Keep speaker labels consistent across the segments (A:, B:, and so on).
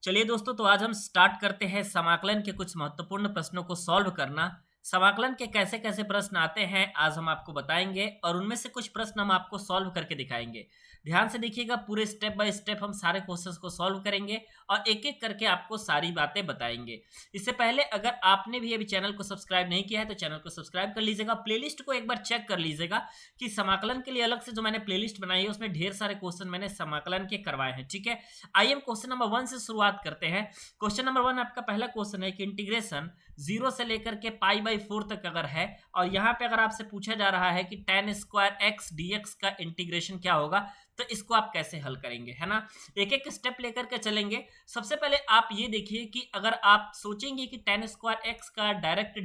A: चलिए दोस्तों, तो आज हम स्टार्ट करते हैं समाकलन के कुछ महत्वपूर्ण प्रश्नों को सॉल्व करना। समाकलन के कैसे-कैसे प्रश्न आते हैं आज हम आपको बताएँगे और उनमें से कुछ प्रश्न हम आपको सॉल्व करके दिखाएँगे। ध्यान से देखिएगा, पूरे स्टेप बाय स्टेप हम सारे क्वेश्चंस को सॉल्व करेंगे और एक-एक करके आपको सारी बातें बताएँगे। इससे पहले अगर आपने भी अभी चैनल को सब्सक्राइब नहीं किया है तो चैनल को सब्सक्राइब कर लीजिएगा। प्लेलिस्ट को एक बार चेक कर लीजिएगा कि समाकलन के लिए अलग से जो मैंने प्लेलिस्ट बनाई है उसमें ढेर सारे क्वेश्चन मैंने समाकलन के करवाए हैं, ठीक है? आइए हम क्वेश्चन नंबर 1 से शुरुआत करते हैं। क्वेश्चन नंबर 1 आपका पहला क्वेश्चन है कि इंटीग्रेशन 0 से लेकर के पाई/4 तक अगर है और यहाँ पे अगर आपसे पूछा जा रहा है कि tan स्क्वायर x dx का इंटीग्रेशन क्या होगा, तो इसको आप कैसे हल करेंगे, है ना? एक-एक स्टेप लेकर के चलेंगे। सबसे पहले आप ये देखिए कि अगर आप सोचेंगे कि tan स्क्वायर x का डायरेक्ट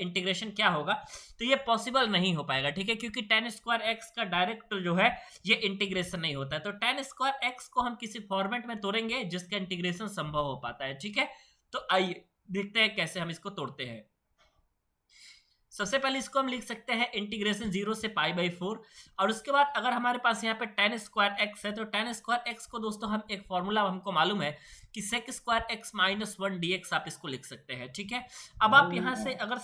A: इंटीग्रेशन क्या होगा, तो ये पॉसिबल नहीं हो पाएगा, ठीक है? क्योंकि tan स्क्वायर x का डायरेक्ट जो है ये इंटीग्रेशन नहीं होता है। तो tan स्क्वायर x को हम किसी फॉर्मेट में तोड़ेंगे जिसका इंटीग्रेशन संभव हो पाता है, ठीक है? तो आइए देखते हैं कैसे हम इसको तोड़ते हैं। सबसे पहले इसको हम लिख सकते हैं इंटीग्रेशन 0 से पाई/4 और उसके बाद अगर हमारे पास यहाँ पे tan स्क्वायर x है तो tan स्क्वायर x को दोस्तों हम एक फॉर्मूला हमको मालूम है कि sec square x minus 1 dx आप इसको लिख सकते हैं, ठीक है? अब आप यहाँ से अगर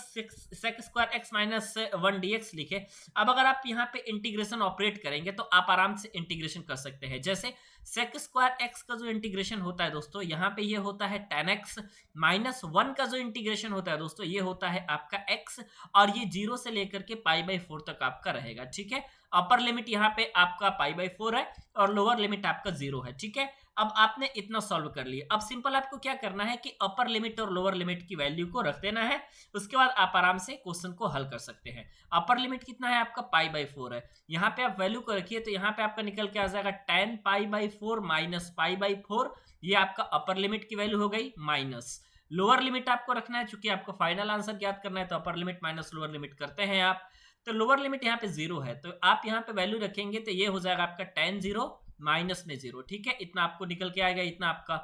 A: sec square x minus 1 dx लिखे, अब अगर आप यहाँ पे इंटीग्रेशन ऑपरेट करेंगे तो आप आराम से इंटीग्रेशन कर सकते हैं। जैसे sec स्क्वायर x का जो इंटीग्रेशन होता है दोस्तों, यहाँ पे ये होता है tan x माइनस 1 का जो इंटीग्रेशन होता है दोस्तों, ये होता है आपका x और ये 0 से लेकर के पाई/4 तक आपका रहेगा, ठीक है? अपर लिमिट यहाँ पे आपका पाई/4 है और लोअर लिमिट आपका 0 है, ठीक है? अब आपने इतना सॉल्व कर लिया। अब सिंपल आपको क्या करना है कि अपर लिमिट और लोअर लिमिट की वैल्यू को रख देना है। उसके बाद आप आराम से क्वेश्चन को हल कर सकते हैं। अपर लिमिट कितना है आपका पाई/4 है। यहाँ पे आप वैल्यू को रखिए तो यहाँ पे आपका निकल के आ जाएगा tan पाई/4 माइनस पाई/4। ये आपका अपर लिमिट की वैल्यू हो गई माइनस लोअर लिमिट आपको रखना है। चूंकि आपको फाइनल आंसर ज्ञात करना है तो अपर लिमिट माइनस लोअर लिमिट करते हैं आप। तो लोअर लिमिट यहाँ पे 0 है तो आप यहाँ पे वैल्यू रखेंगे तो ये हो जाएगा आपका tan 0 माइनस में 0, ठीक है? इतना आपको निकल के आएगा, इतना आपका।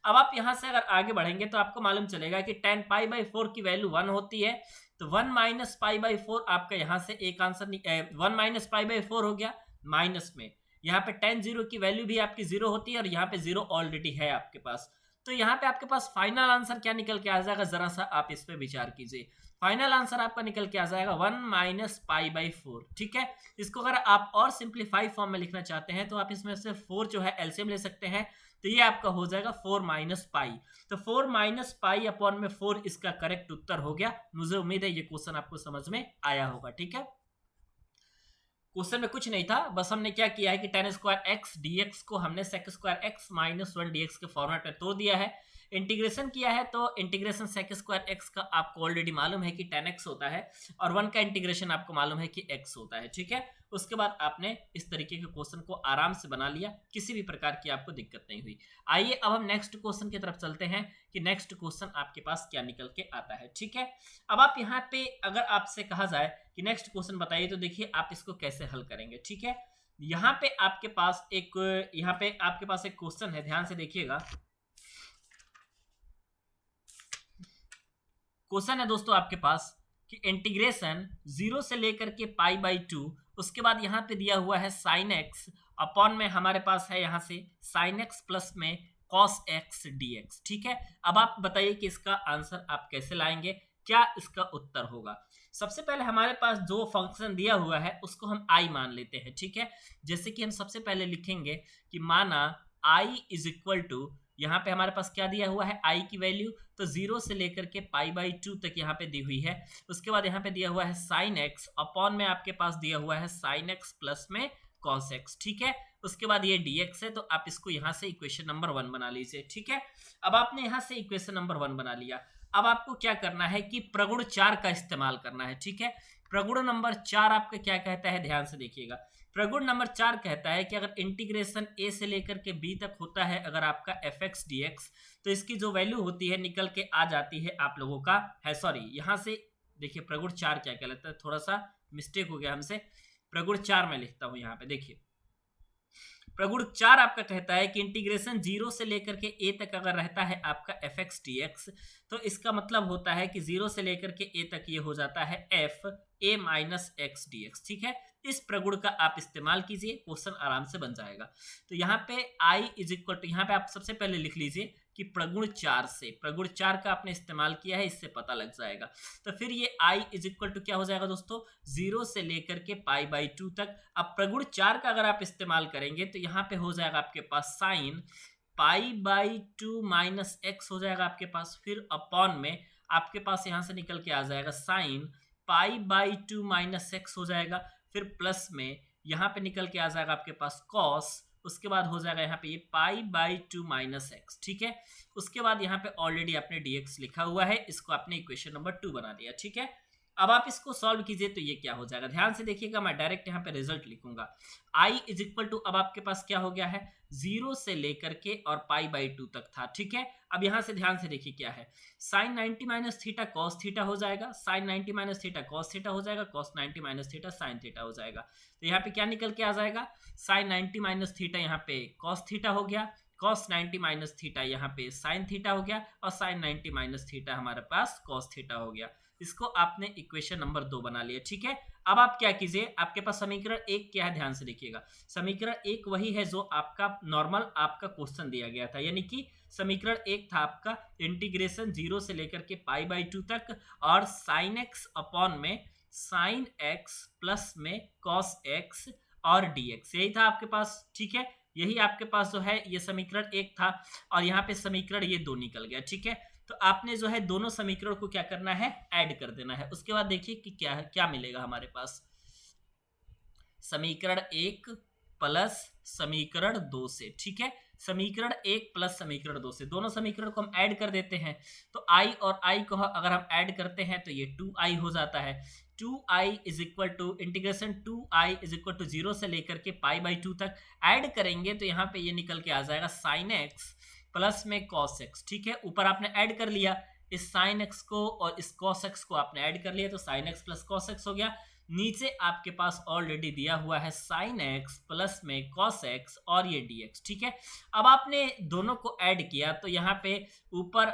A: अब आप यहाँ से अगर आगे बढ़ेंगे तो आपको मालूम चलेगा कि tan पाई/4 की वैल्यू 1 होती है, तो 1 माइनस पाई/4 आपका यहाँ से एक आंसर 1 माइनस पाई/4 हो गया माइनस में। यहाँ पे tan 0 की वैल्यू भी आपकी 0 होती है और यहाँ पे 0 ऑलरेडी है आपके पास। तो यहाँ पे आपके पास फाइनल आंसर क्या निकल के आ जाएगा, जरा सा आप इस पे विचार कीजिए। फाइनल आंसर आपका निकल के आ जाएगा 1 माइनस पाई/4, ठीक है? इसको अगर आप और सिंप्लीफाई फॉर्म में लिखना चाहते हैं तो आप इसमें से 4 जो है एलसीएम ले सकते हैं, तो ये आपका हो जाएगा 4 माइनस पाई। तो 4 माइनस पाई अपॉन में 4 इसका करेक्ट उत्तर हो गया। मुझे उम्मीद है ये क्वेश्चन आपको समझ में आया होगा, ठीक है? क्वेश्चन में कुछ नहीं था, बस हमने क्या किया है कि tan स्क्वायर x dx को हमने sec square x minus 1 dx के फॉर्मेट में तोड़ दिया है। इंटीग्रेशन किया है तो इंटीग्रेशन sec स्क्वायर x का आपको ऑलरेडी मालूम है कि tan x होता है और 1 का इंटीग्रेशन आपको मालूम है कि x होता है, ठीक है? उसके बाद आपने इस तरीके के क्वेश्चन को आराम से बना लिया, किसी भी प्रकार की आपको दिक्कत नहीं हुई। आइए अब हम नेक्स्ट क्वेश्चन की तरफ चलते हैं कि नेक्स्ट क्वेश्चन आपके पास क्या निकल के आता है, ठीक है? अब आप यहाँ पे अगर आपसे कहा जाए कि नेक्स्ट क्वेश्चन बताइए तो देखिए आप इसको कैसे हल करेंगे, ठीक है? यहाँ पे आपके पास एक क्वेश्चन है, ध्यान से देखिएगा। क्वेश्चन है दोस्तों आपके पास कि इंटीग्रेशन 0 से लेकर के पाई/2, उसके बाद यहाँ पे दिया हुआ है sin x अपॉन में हमारे पास है यहाँ से sin x प्लस में cos x dx, ठीक है? अब आप बताइए कि इसका आंसर आप कैसे लाएंगे, क्या इसका उत्तर होगा? सबसे पहले हमारे पास जो फंक्शन दिया हुआ है उसको हम i मान लेते हैं, ठीक है? जैसे कि हम सबसे पहले लिखेंगे कि माना i इज इक्वल टू, यहाँ पे हमारे पास क्या दिया हुआ है i की वैल्यू, तो 0 से लेकर के पाई/2 तक यहाँ पे दी हुई है। उसके बाद यहाँ पे दिया हुआ है sin x अपॉन में आपके पास दिया हुआ है sin x प्लस में cos x, ठीक है? उसके बाद ये dx है तो आप इसको यहाँ से इक्वेशन नंबर 1 बना लीजिए, ठीक है? अब आपने यहाँ से इक्वेशन नंबर 1 बना लिया। अब आपको क्या करना है कि प्रगुण 4 का इस्तेमाल करना है, ठीक है? प्रगुण नंबर 4 आपका क्या कहता है, ध्यान से देखिएगा। प्रगुण नंबर 4 कहता है कि अगर इंटीग्रेशन a से लेकर के b तक होता है अगर आपका fx dx, तो इसकी जो वैल्यू होती है निकल के आ जाती है आप लोगों का है, सॉरी यहाँ से देखिए प्रगुण 4 क्या कहलाता है, थोड़ा सा मिस्टेक हो गया हमसे। प्रगुण 4 मैं लिखता हूं यहाँ पे, देखिए प्रगुण 4 आपका कहता है कि इंटीग्रेशन 0 से लेकर के a तक अगर रहता है आपका fx dx, तो इसका मतलब होता है कि 0 से लेकर के a तक ये हो जाता है f a minus x dx, ठीक है? इस प्रगुण का आप इस्तेमाल कीजिए, क्वेश्चन आराम से बन जाएगा। तो यहाँ पे i इज इक्वल टू, यहाँ पे आप सबसे पहले लिख लीजिए कि प्रगुण 4 से, प्रगुण 4 का आपने इस्तेमाल किया है, इससे पता लग जाएगा। तो फिर ये i इज इक्वल टू क्या हो जाएगा दोस्तों, 0 से लेकर के π/2 तक। अब प्रगुण 4 का अगर आप इस्तेमाल करेंगे तो यहाँ पे हो जाएगा आपके पास साइन π/2 माइनस x हो जाएगा आपके पास, फिर अपॉन में आपके पास यहाँ से निकल के आ जाएगा साइन π/2 माइनस x हो जाएगा, फिर प्लस में यहाँ पे निकल के आ जाएगा आपके पास कॉस, उसके बाद हो जाएगा यहाँ पे ये π/2 माइनस एक्स। ठीक है, उसके बाद यहाँ पे ऑलरेडी आपने dx लिखा हुआ है, इसको आपने इक्वेशन नंबर 2 बना दिया। ठीक है, अब आप इसको सॉल्व कीजिए तो ये क्या हो जाएगा, ध्यान से देखिएगा, मैं डायरेक्ट यहाँ पे रिजल्ट लिखूंगा। i इज इक्वल टू, अब आपके पास क्या हो गया है, 0 से लेकर के और π/2 तक था। ठीक है, अब यहाँ से ध्यान से देखिए क्या है, sine 90 minus theta cos theta हो जाएगा, sine 90 minus theta cos theta हो जाएगा, cos 90 minus theta sine theta हो जाएगा। तो यहाँ पे क्या निकल के आ जाएगा, साइन 90 माइनस थीटा यहाँ पे कॉस थीटा हो गया, कॉस 90 माइनस थीटा यहाँ पे साइन थीटा हो गया, और साइन 90 माइनस थीटा हमारे पास कॉस थीटा हो गया। इसको आपने इक्वेशन नंबर 2 बना लिया। ठीक है, अब आप क्या कीजिए, आपके पास समीकरण 1 क्या है, ध्यान से देखिएगा, समीकरण 1 वही है जो आपका नॉर्मल आपका क्वेश्चन दिया गया था, यानी कि समीकरण 1 था आपका इंटीग्रेशन 0 से लेकर के π/2 तक और साइन एक्स अपॉन में साइन एक्स प्लस में कॉस एक्स और dx, यही था आपके पास। ठीक है, यही आपके पास जो है ये समीकरण 1 था, और यहाँ पे समीकरण ये 2 निकल गया। ठीक है, तो आपने जो है दोनों समीकरण को क्या करना है, ऐड कर देना है। उसके बाद देखिए कि क्या है, क्या मिलेगा हमारे पास, समीकरण 1 प्लस समीकरण 2 से। ठीक है, समीकरण 1 प्लस समीकरण 2 से, दोनों समीकरण को हम ऐड कर देते हैं, तो i और i को अगर हम ऐड करते हैं तो ये 2i हो जाता है। 2i is equal to integration 2i is equal to 0 से लेकर के π/2 तक, ऐड करेंगे तो यहाँ पे ये निकल के आ जाएगा साइन एक्स प्लस में कॉस एक्स। ठीक है, ऊपर आपने ऐड कर लिया इस साइन एक्स को और इस कॉस एक्स को आपने ऐड कर लिया, तो sine x plus cos x हो गया। नीचे आपके पास ऑलरेडी दिया हुआ है साइन एक्स प्लस में कॉस एक्स और ये dx। ठीक है, अब आपने दोनों को ऐड किया तो यहाँ पे ऊपर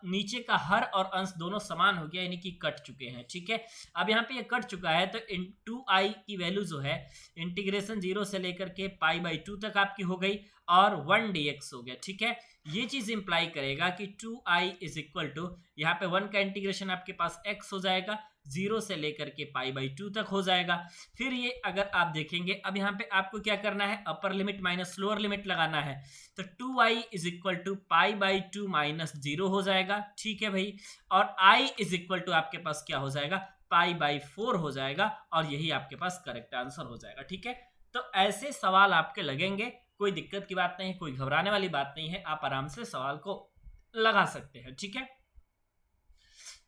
A: नीचे का हर और अंश दोनों समान हो गया, यानी कि कट चुके हैं। ठीक है, अब यहाँ पे ये कट चुका है तो 2i की वैल्यू जो है इंटीग्रेशन 0 से लेकर के π/2 तक आपकी हो गई और 1 dx हो गया। ठीक है, ये चीज इंप्लाई करेगा कि 2i इज इक्वल टू यहाँ पे 1 का इंटीग्रेशन आपके पास x हो जाएगा, 0 से लेकर के π/2 तक हो जाएगा। फिर ये अगर आप देखेंगे, अब यहाँ पे आपको क्या करना है, अपर लिमिट माइनस लोअर लिमिट लगाना है, तो 2i is equal to π/2 minus 0 हो जाएगा। ठीक है भाई, और i इज इक्वल टू आपके पास क्या हो जाएगा, π/4 हो जाएगा, और यही आपके पास करेक्ट आंसर हो जाएगा। ठीक है, तो ऐसे सवाल आपके लगेंगे, कोई दिक्कत की बात नहीं, कोई घबराने वाली बात नहीं है, आप आराम से सवाल को लगा सकते हैं। ठीक है,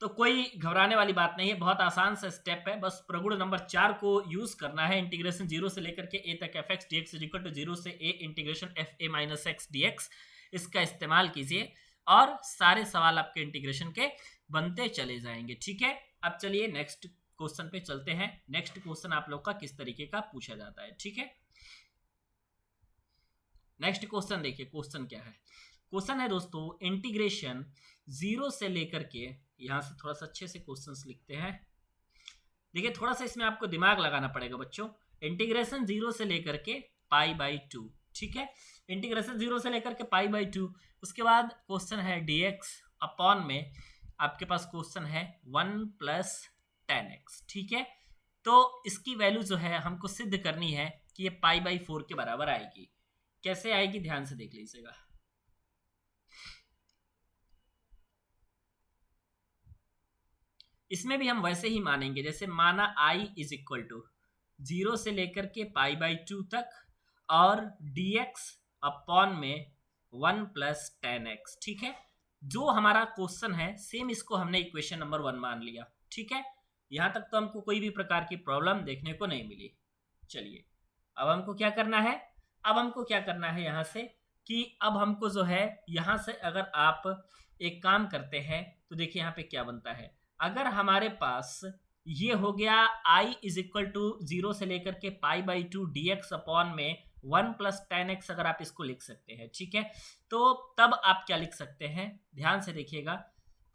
A: तो कोई घबराने वाली बात नहीं है, बहुत आसान सा स्टेप है, बस प्रगुण नंबर 4 को यूज करना है। इंटीग्रेशन 0 से लेकर के a तक f(x) dx is equal to 0 से a integration f a minus x dx, इसका इस्तेमाल कीजिए और सारे सवाल आपके इंटीग्रेशन के बनते चले जाएंगे। ठीक है, अब चलिए नेक्स्ट क्वेश्चन पे चलते हैं। नेक्स्ट क्वेश्चन आप लोग का किस तरीके का पूछा जाता है। ठीक है, नेक्स्ट क्वेश्चन देखिए, क्वेश्चन क्या है, क्वेश्चन है दोस्तों इंटीग्रेशन 0 से लेकर के, यहां से थोड़ा सा अच्छे से क्वेश्चंस लिखते हैं। देखिए थोड़ा सा इसमें आपको दिमाग लगाना पड़ेगा बच्चों। इंटीग्रेशन 0 से लेकर के π/2, ठीक है, इंटीग्रेशन 0 से लेकर के π/2, उसके बाद क्वेश्चन है dx अपॉन में आपके पास क्वेश्चन है 1 प्लस 10x। ठीक है, तो इसकी वैल्यू जो है हमको सिद्ध करनी है कि ये π/4 के बराबर आएगी। कैसे आएगी, ध्यान से देख लीजिएगा। इसमें भी हम वैसे ही मानेंगे, जैसे माना i इज इक्वल टू 0 से लेकर के π/2 तक और dx अपॉन में 1 प्लस 10x। ठीक है, जो हमारा क्वेश्चन है सेम इसको हमने इक्वेशन नंबर 1 मान लिया। ठीक है, यहां तक तो हमको कोई भी प्रकार की प्रॉब्लम देखने को नहीं मिली। चलिए अब हमको क्या करना है, अब हमको क्या करना है यहाँ से कि अब हमको जो है यहाँ से अगर आप एक काम करते हैं तो देखिए यहाँ पे क्या बनता है। अगर हमारे पास ये हो गया i इज इक्वल टू 0 से लेकर के π/2 dx अपॉन में 1 प्लस 10x, अगर आप इसको लिख सकते हैं। ठीक है, तो तब आप क्या लिख सकते हैं, ध्यान से देखिएगा।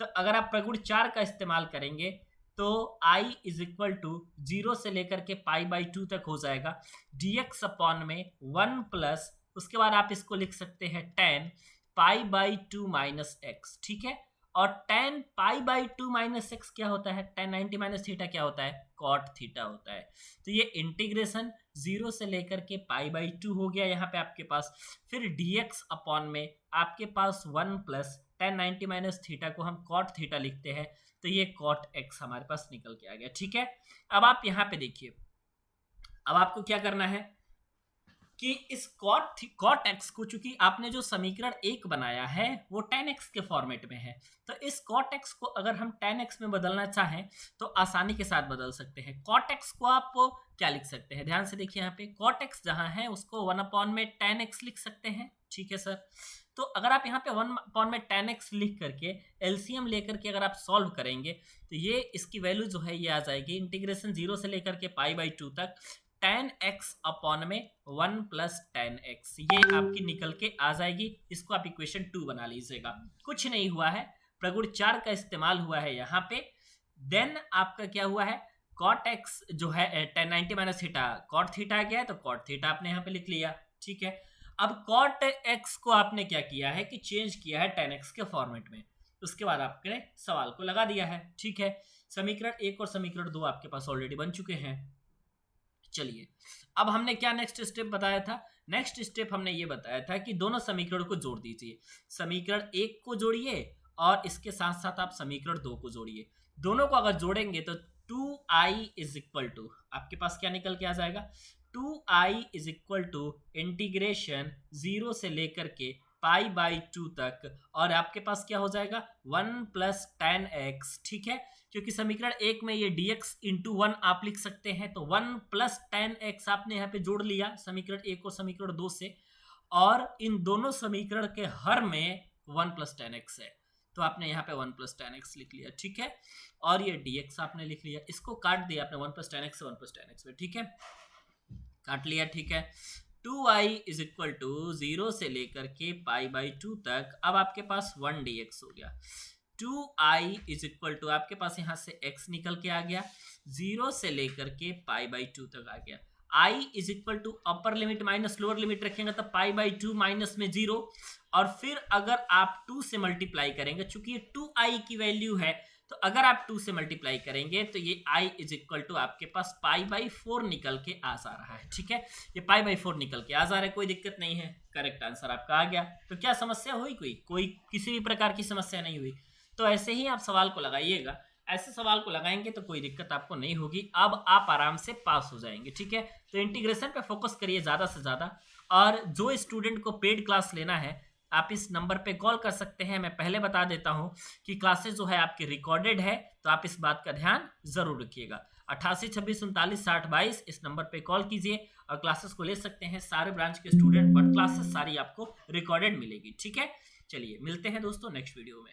A: तो अगर आप प्रगुण 4 का इस्तेमाल करेंगे तो i इज इक्वल टू 0 से लेकर के π/2 तक हो जाएगा, dx अपॉन में 1 प्लस, उसके बाद आप इसको लिख सकते हैं 10 π/2 माइनस एक्स, ठीक है। और tan π/2 माइनस एक्स क्या होता है, tan 90 माइनस थीटा क्या होता है, cot थीटा होता है। तो ये इंटीग्रेशन 0 से लेकर के π/2 हो गया यहाँ पे आपके पास। फिर dx अपॉन में आपके पास 1 प्लस tan 90 माइनस थीटा को हम cot थीटा लिखते हैं, तो ये cot x हमारे पास निकल के आ गया, ठीक है। अब आप यहाँ पे देखिए, अब आपको क्या करना है कि इस cot x को, चूंकि आपने जो समीकरण 1 बनाया है वो tan x के फॉर्मेट में है, तो इस cot x को अगर हम tan x में बदलना चाहें तो आसानी के साथ बदल सकते हैं। cot x को आप क्या लिख सकते हैं, ध्यान से देखिए यहाँ पे cot x जहां है उसको 1 अपॉन में tan x लिख सकते हैं, ठीक है सर। तो अगर आप यहाँ पे 1 अपॉन में tan x लिख करके एलसीएम लेकर के अगर आप सॉल्व करेंगे तो ये इसकी वैल्यू जो है ये आ जाएगी इंटीग्रेशन 0 से लेकर के π/2 तक tan x अपॉन में 1 प्लस tan x, ये आपकी निकल के आ जाएगी। इसको आप इक्वेशन 2 बना लीजिएगा। कुछ नहीं हुआ है, प्रगुण 4 का इस्तेमाल हुआ है यहाँ पे। देन आपका क्या हुआ है, cot x जो है tan 90 minus theta cot theta आ गया है, तो cot थीटा आपने यहाँ पे लिख लिया, ठीक है। अब cot x को आपने क्या किया है कि चेंज किया है tan x के फॉर्मेट में, उसके बाद आपने सवाल को लगा दिया है, ठीक है। समीकरण 1 और समीकरण 2 आपके पास ऑलरेडी बन चुके हैं। चलिए, अब हमने क्या नेक्स्ट स्टेप बताया था, नेक्स्ट स्टेप हमने ये बताया था कि दोनों समीकरण को जोड़ दीजिए। समीकरण 1 को जोड़िए और इसके साथ साथ आप समीकरण 2 को जोड़िए। दोनों को अगर जोड़ेंगे तो 2i इज इक्वल टू आपके पास क्या निकल के आ जाएगा, 2i is equal to integration 0 से लेकर के π/2 तक, और आपके पास क्या हो जाएगा 1 प्लस tan x, ठीक है। क्योंकि समीकरण 1 में ये dx इंटू 1 आप लिख सकते हैं, तो 1 प्लस tan x आपने यहाँ पे जोड़ लिया समीकरण 1 और समीकरण 2 से, और इन दोनों समीकरण के हर में 1 प्लस tan x है, तो आपने यहाँ पे 1 प्लस tan x लिख लिया, ठीक है। और ये dx आपने लिख लिया, इसको काट दिया आपने 1 प्लस tan x से 1 प्लस tan x में, ठीक है, काट लिया, ठीक है। 2i इज इक्वल टू 0 से लेकर के π/2 तक, अब आपके पास 1 dx हो गया। 2i इज इक्वल टू आपके पास यहाँ से x निकल के आ गया, 0 से लेकर के π/2 तक आ गया। i is equal to upper limit minus lower limit रखेंगे तो π/2 माइनस में 0, और फिर अगर आप 2 से मल्टीप्लाई करेंगे, चूंकि ये 2i की वैल्यू है, तो अगर आप 2 से मल्टीप्लाई करेंगे तो ये i इज इक्वल टू आपके पास π/4 निकल के आ जा रहा है, ठीक है। ये π/4 निकल के आ जा रहा है, कोई दिक्कत नहीं है, करेक्ट आंसर आपका आ गया। तो क्या समस्या हुई, कोई किसी भी प्रकार की समस्या नहीं हुई। तो ऐसे ही आप सवाल को लगाइएगा, ऐसे सवाल को लगाएंगे तो कोई दिक्कत आपको नहीं होगी। अब आप आराम से पास हो जाएंगे, ठीक है। तो इंटीग्रेशन पे फोकस करिए ज़्यादा से ज़्यादा, और जो स्टूडेंट को पेड क्लास लेना है आप इस नंबर पे कॉल कर सकते हैं। मैं पहले बता देता हूं कि क्लासेस जो है आपकी रिकॉर्डेड है, तो आप इस बात का ध्यान जरूर रखिएगा। 88 26 39 60 22 इस नंबर पे कॉल कीजिए और क्लासेस को ले सकते हैं। सारे ब्रांच के स्टूडेंट, बट क्लासेस सारी आपको रिकॉर्डेड मिलेगी, ठीक है। चलिए मिलते हैं दोस्तों नेक्स्ट वीडियो में।